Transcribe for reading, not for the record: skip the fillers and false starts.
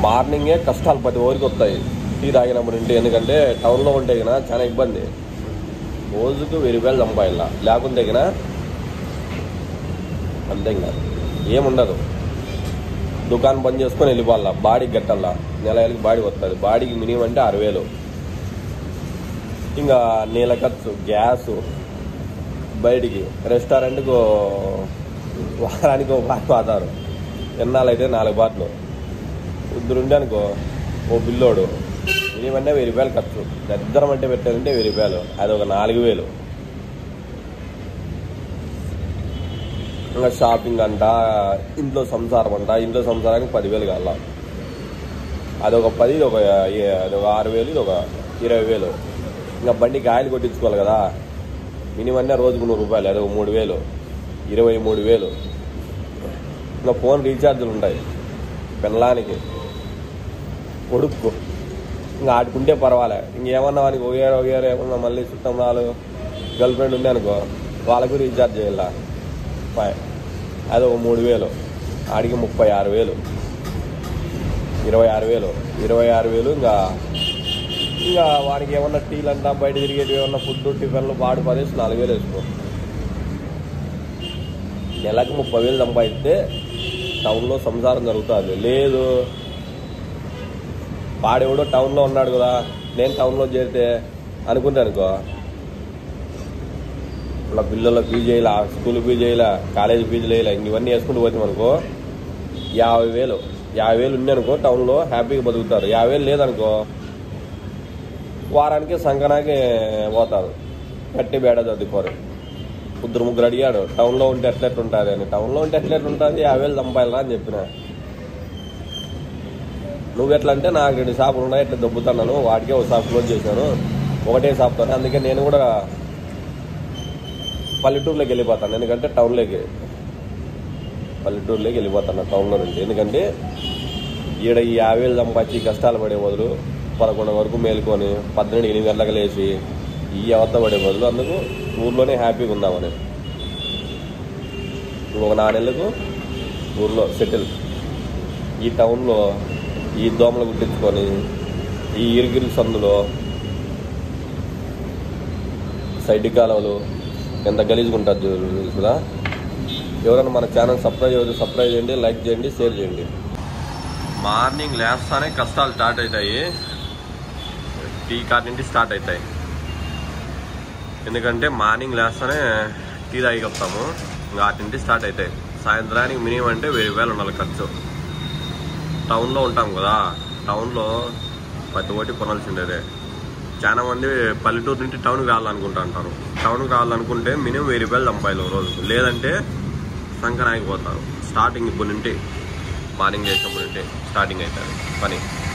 మార్నింగే కష్టాలు 10 ఊరికి వస్తాయి టీ తాగినప్పుడు ఇంటి. ఎందుకంటే టౌన్లో ఉంటే కన్నా చాలా ఇబ్బంది. రోజుకు 1000 రూపాయలు సంపాదిలా, లేకుంటే కన్నా అంతే. ఇంకా ఏముండదు, దుకాణం బంద్ చేసుకొని వెళ్ళిపోవాలా. బాడీకి గట్టల్లా, నెలకి బాడీ వస్తుంది. బాడీకి మినిమం అంటే 6000. ఇంకా నీళ్ళ ఖర్చు, గ్యాసు, బయటికి రెస్టారెంట్కు వారానికి 1 బాటిల్ పోతారు. ఎన్నాళ్ళైతే 4 బాటిల్. ఇద్దరుండే అనుకో ఓ బిల్లోడు మినిమం అంటే 1000 రూపాయలు ఖర్చు. ఇద్దరం అంటే పెట్టాలంటే 1000 రూపాయలు, అది ఒక 4000. ఇంకా షాపింగ్ అంట, ఇంట్లో సంసారం అంట. ఇంట్లో సంసారానికి 10,000 కావాల. అదొక 10, అదొక 6,000, ఇది ఒక 20,000. ఇంకా బండికి ఆయిల్ కొట్టించుకోవాలి కదా, మినిమం రోజుకు 100 రూపాయలు, అదొక 3,000, 23,000. ఇంకా ఫోన్ రీఛార్జీలు ఉంటాయి పెళ్ళానికి, కొడుకు. ఇంకా ఆడుకుంటే పర్వాలే. ఇంకేమన్నా వానికి ఒకేరు ఏమన్నా మళ్ళీ చుట్టం రాలు గర్ల్ ఫ్రెండ్ ఉంది అనుకో, వాళ్ళకు రీఛార్జ్ చేయాల. అది ఒక 3,000, ఆడికి 36,000, 26,000. ఇంకా వానికి ఏమన్నా టీలు అంటా, బయట తిరిగేటివి ఏమన్నా ఫుడ్, టిఫిన్లు, వాడు 4,000 వేసుకో. నెలకు 30,000 సంపాదిస్తే టౌన్లో సంసారం జరుగుతుంది. లేదు వాడెవడో టౌన్లో ఉన్నాడు కదా, నేను టౌన్లో చేరితే అనుకుంటే అనుకో, ఇలా పిల్లల ఫీజు చేయాల, స్కూల్ ఫీజు చేయాల, కాలేజీ ఫీజులు వేయాల, ఇవన్నీ వేసుకుంటూ పోతాం అనుకో 50,000 ఉన్నాయనుకో టౌన్లో హ్యాపీగా బతుకుతారు. 50,000 లేదనుకో వారానికి సంకనాకి పోతారు, గట్టి బేడ చదువుకోరు. 2-3 అడిగాడు టౌన్లో ఉంటే ఎట్లెట్లుంటుంది అని. టౌన్లో ఉంటే ఎట్లెట్లుంటుంది, 50,000 సంపాదిలా అని చెప్పిన. నువ్వెట్లా అంటే నాకు 2 షాపులు ఉన్నాయి, ఎట్లా దొబ్బుతున్నాను, వాటికే ఒక షాప్ క్లోజ్ చేశాను, ఒకటే షాప్తోనే. అందుకే నేను కూడా పల్లెటూరులోకి వెళ్ళిపోతాను. ఎందుకంటే పల్లెటూరులోకి వెళ్ళిపోతాను టౌన్లో నుండి. ఎందుకంటే ఈడ ఈ 50,000 సంపాదించి కష్టాలు పడే బదులు 11 వరకు మేలుకొని 8 గంటలకు లేచి ఈ అవత పడే బదులు అందుకు ఊర్లోనే హ్యాపీగా ఉందామని. ఇంకొక 4 నెలలకు ఊర్లో సెటిల్. ఈ టౌన్లో ఈ దోమలు గుట్టించుకొని ఈ ఇరుగిరి సందులో సైడ్ కాలువలు ఎంత గలీజ్గా ఉంటుంది కదా. ఎవరైనా మన ఛానల్ సబ్స్క్రైబ్ చేయండి, లైక్ చేయండి, షేర్ చేయండి. మార్నింగ్ లేస్తానే కష్టాలు స్టార్ట్ అవుతాయి. టీ కార్ నుండి స్టార్ట్ అవుతాయి. ఎందుకంటే మార్నింగ్ లేస్తానే టీ తాగి వస్తాము, ఇంకా వాటి నుండి స్టార్ట్ అవుతాయి. సాయంత్రానికి మినిమం అంటే 1000 రూపాయలు ఉండాలి ఖర్చు. టౌన్లో ఉంటాం కదా, టౌన్లో ప్రతి ఒక్కటి కొనాల్సిండేదే. చాలా మంది పల్లెటూరు నుండి టౌన్కి రావాలనుకుంటా అంటారు. టౌన్కి రావాలనుకుంటే మినిమం 1000 రూపాయలు సంపాదించాలి రోజుకు, లేదంటే సంకనాగిపోతారు. స్టార్టింగ్ ఇప్పుడు నుండి మార్నింగ్ చేసినప్పుడు నుండి స్టార్టింగ్ అవుతుంది పని.